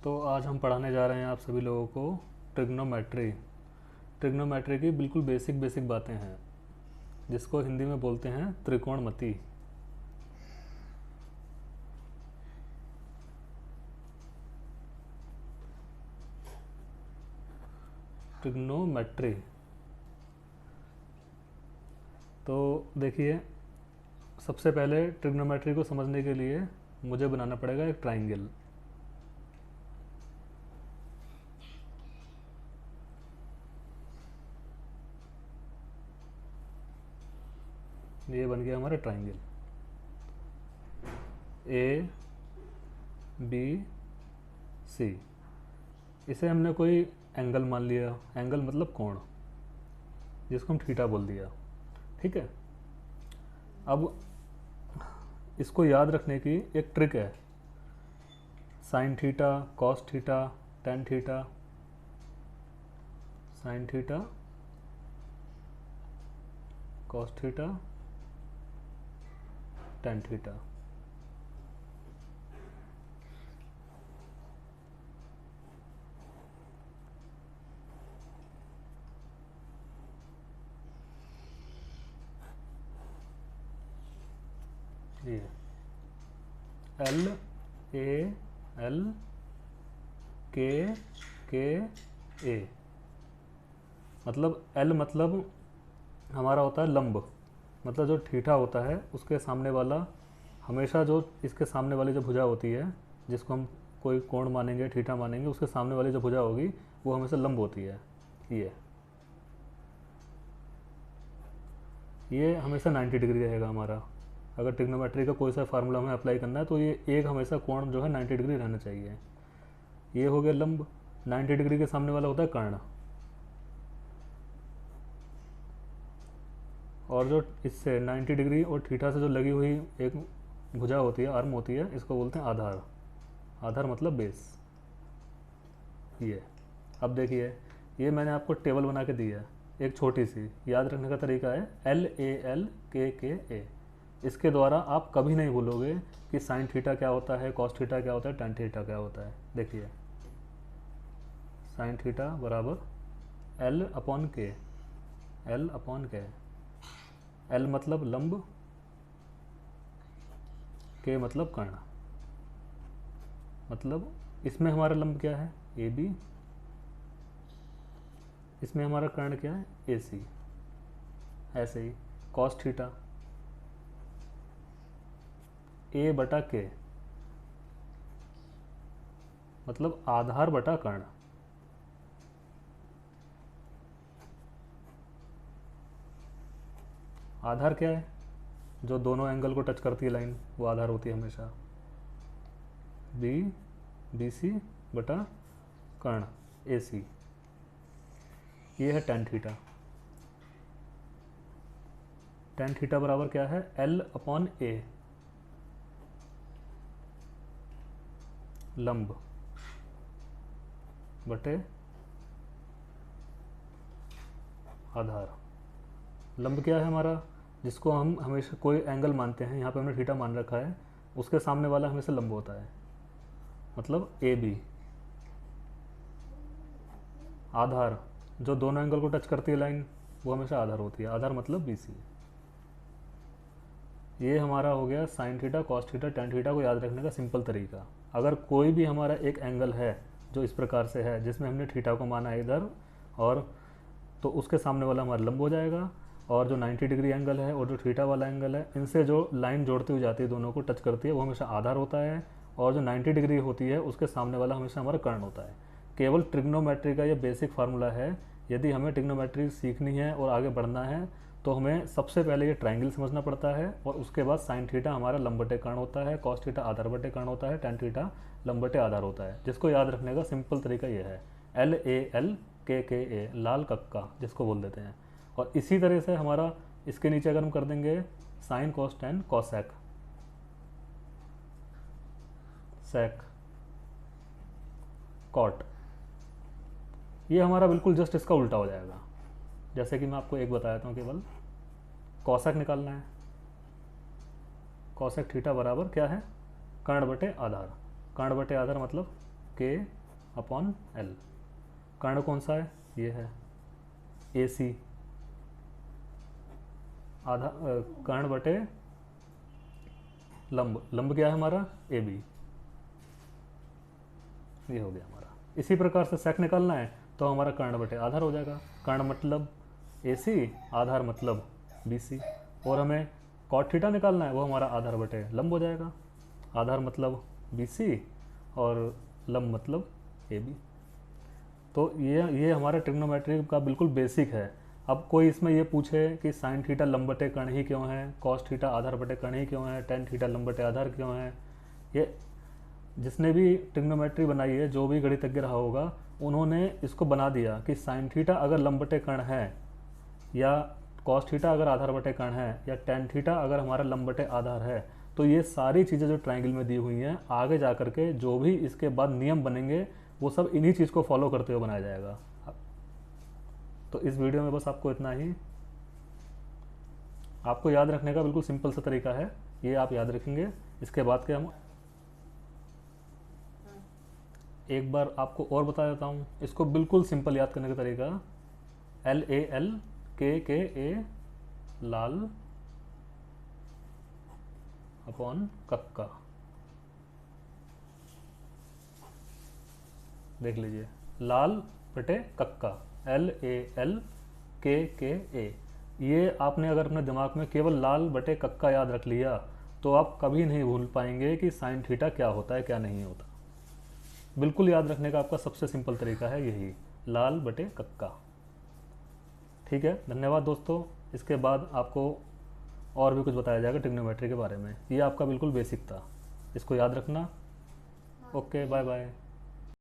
तो आज हम पढ़ाने जा रहे हैं आप सभी लोगों को ट्रिग्नोमेट्री। ट्रिग्नोमेट्री की बिल्कुल बेसिक बेसिक बातें हैं जिसको हिंदी में बोलते हैं त्रिकोणमिति। ट्रिग्नोमेट्री तो देखिए, सबसे पहले ट्रिग्नोमेट्री को समझने के लिए मुझे बनाना पड़ेगा एक ट्राइंगल। ये बन गया हमारा ट्राइंगल ए बी सी। इसे हमने कोई एंगल मान लिया, एंगल मतलब कोण, जिसको हम थीटा बोल दिया। ठीक है, अब इसको याद रखने की एक ट्रिक है। Sine theta, cos theta, tan theta, sine theta, cos theta, tan theta. ये एल ए एल के ए, मतलब एल मतलब हमारा होता है लंब, मतलब जो थीटा होता है उसके सामने वाला, हमेशा जो इसके सामने वाली जो भुजा होती है, जिसको हम कोई कोण मानेंगे, थीटा मानेंगे, उसके सामने वाली जो भुजा होगी वो हमेशा लंब होती है। ये हमेशा 90 डिग्री रहेगा हमारा। अगर ट्रिग्नोमेट्री का कोई सा फार्मूला हमें अप्लाई करना है तो ये एक हमेशा कोण जो है 90 डिग्री रहना चाहिए। ये हो गया लंब। 90 डिग्री के सामने वाला होता है कर्ण, और जो इससे 90 डिग्री और थीटा से जो लगी हुई एक भुजा होती है, आर्म होती है, इसको बोलते हैं आधार। आधार मतलब बेस। ये अब देखिए, ये मैंने आपको टेबल बना के दी है एक छोटी सी। याद रखने का तरीका है एल के ए। इसके द्वारा आप कभी नहीं भूलोगे कि साइन थीटा क्या होता है, कॉस थीटा क्या होता है, टेन थीटा क्या होता है। देखिए, साइन थीटा बराबर एल अपॉन के। एल अपॉन के, एल मतलब लंब, के मतलब कर्ण। मतलब इसमें हमारा लंब क्या है, ए बी। इसमें हमारा कर्ण क्या है, ए सी। ऐसे ही कॉस थीटा ए बटा के, मतलब आधार बटा कर्ण। आधार क्या है, जो दोनों एंगल को टच करती है लाइन, वो आधार होती है हमेशा। बी सी बटा कर्ण ए सी। ये है टेन थीटा। टेन थीटा बराबर क्या है, एल अपॉन ए, लंब बटे आधार। लंब क्या है हमारा, जिसको हम हमेशा कोई एंगल मानते हैं, यहाँ पे हमने थीटा मान रखा है, उसके सामने वाला हमेशा लंब होता है, मतलब ए बी। आधार, जो दोनों एंगल को टच करती है लाइन, वो हमेशा आधार होती है। आधार मतलब बी सी। ये हमारा हो गया sine theta, cos theta, tan theta को याद रखने का सिंपल तरीका। अगर कोई भी हमारा एक एंगल है जो इस प्रकार से है, जिसमें हमने थीटा को माना है इधर, और तो उसके सामने वाला हमारा लंब हो जाएगा, और जो 90 डिग्री एंगल है और जो थीटा वाला एंगल है, इनसे जो लाइन जोड़ती हुई जाती है, दोनों को टच करती है, वो हमेशा आधार होता है। और जो 90 डिग्री होती है उसके सामने वाला हमेशा हमारा कर्ण होता है। केवल ट्रिग्नोमेट्री का ये बेसिक फार्मूला है। यदि हमें ट्रिग्नोमेट्री सीखनी है और आगे बढ़ना है तो हमें सबसे पहले ये ट्राइंगल समझना पड़ता है, और उसके बाद साइन थीटा हमारा लंब बटे कर्ण होता है, कॉस थीटा आधार बटे कर्ण होता है, टेन थीटा लंब बटे आधार होता है। जिसको याद रखने का सिंपल तरीका ये है, एल के ए, लाल कक्का जिसको बोल देते हैं। और इसी तरह से हमारा इसके नीचे अगर हम कर देंगे साइन कॉस टेन कॉसेक, सेक, कॉट, ये हमारा बिल्कुल जस्ट इसका उल्टा हो जाएगा। जैसे कि मैं आपको एक बताया था, केवल कॉसेक निकालना है। कॉसेक थीटा बराबर क्या है, कर्ण बटे आधार। कर्ण बटे आधार मतलब के अपॉन एल। कर्ण कौन सा है, ये है ए सी, आधा कर्ण बटे लंब, लंब क्या है हमारा ए बी, ये हो गया हमारा। इसी प्रकार से सेक निकालना है तो हमारा कर्ण बटे आधार हो जाएगा। कर्ण मतलब ए सी, आधार मतलब बी सी, और हमें कॉट थीटा निकालना है, वो हमारा आधार बटे लंब हो जाएगा। आधार मतलब बी सी और लंब मतलब ए बी। तो ये हमारा ट्रिग्नोमेट्री का बिल्कुल बेसिक है। अब कोई इसमें ये पूछे कि साइन थीटा लंब बटे कर्ण ही क्यों है, कॉस थीटा आधार बटे कर्ण ही क्यों है, टेन थीटा लंब बटे आधार क्यों है, ये जिसने भी ट्रिग्नोमेट्री बनाई है, जो भी गणितज्ञ रहा होगा, उन्होंने इसको बना दिया कि साइन थीटा अगर लंब बटे कर्ण है, या कॉस थीटा अगर आधार बटे कर्ण है, या टेन थीटा अगर हमारा लंब बटे आधार है, तो ये सारी चीज़ें जो ट्रायंगल में दी हुई हैं, आगे जा करके जो भी इसके बाद नियम बनेंगे वो सब इन्हीं चीज़ को फॉलो करते हुए बनाया जाएगा। तो इस वीडियो में बस आपको इतना ही। आपको याद रखने का बिल्कुल सिंपल सा तरीका है, ये आप याद रखेंगे। इसके बाद के हम एक बार आपको और बता देता हूँ, इसको बिल्कुल सिंपल याद करने का तरीका, LAL KA लाल अपॉन कक्का। देख लीजिए, लाल बटे कक्का, LAL KA। ये आपने अगर अपने दिमाग में केवल लाल बटे कक्का याद रख लिया तो आप कभी नहीं भूल पाएंगे कि साइन थीटा क्या होता है क्या नहीं होता। बिल्कुल याद रखने का आपका सबसे सिंपल तरीका है यही, लाल बटे कक्का। ठीक है, धन्यवाद दोस्तों। इसके बाद आपको और भी कुछ बताया जाएगा ट्रिग्नोमेट्री के बारे में। ये आपका बिल्कुल बेसिक था, इसको याद रखना। Okay, bye bye.